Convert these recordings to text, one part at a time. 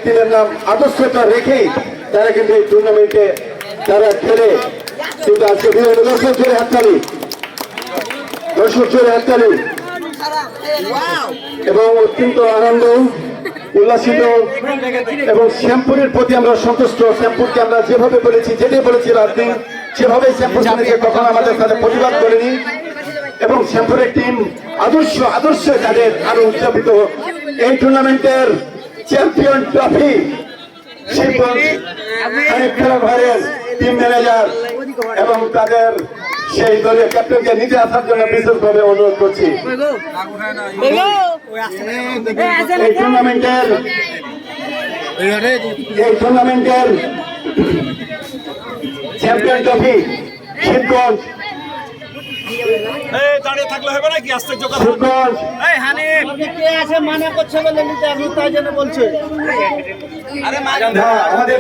ব্যক্তিদের নাম আদর্শটা রেখেই তারা কিন্তু এই টুর্নামেন্টে তারা খেলে। কিন্তু আজকে বিভিন্ন দর্শক জোরে হাততালি, দর্শক জোরে হাততালি এবং অত্যন্ত আনন্দ উল্লাসিত এবং শ্যামপুরের প্রতি আমরা সন্তুষ্ট। শ্যামপুরকে আমরা যেভাবে বলেছি, যেটাই বলেছি রাজদিন, সেভাবেই শ্যামপুর জানিয়েছে, কখনো আমাদের সাথে প্রতিবাদ করেনি। এবং শ্যামপুরের টিম আদর্শ তাদের আরো উদযাপিত। এই টুর্নামেন্টের চ্যাম্পিয়ন ট্রফি খেলা ঘরের টিম ম্যানেজার এবং তাদের সেই দলীয় ক্যাপ্টেনকে নিতে আসার জন্য বিশেষভাবে অনুরোধ করছি। এই টুর্নামেন্টের চ্যাম্পিয়ন ট্রফি শিবগঞ্জ দাঁড়িয়ে থাকলে হবে নাকি? আস্তে শিবগঞ্জ মানা করছে বলে নিতে আমি তাই জন্য বলছে। আমাদের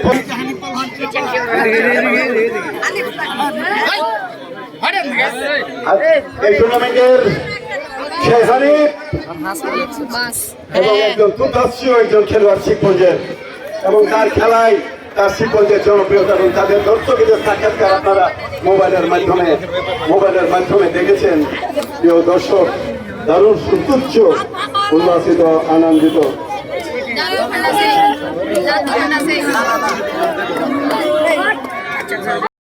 এই টুর্নামেন্টের শেষ হানিফ এবং একজন দুর্ধর্ষ একজন খেলোয়াড় শিবগঞ্জের, এবং তার খেলায় তার শিবগঞ্জের জনপ্রিয়তা এবং তাদের দর্শকদের সাক্ষাৎকার আপনারা মোবাইলের মাধ্যমে দেখেছেন। প্রিয় দর্শক, দারুণ সুতুচ্ছ, উল্লাসিত, আনন্দিত।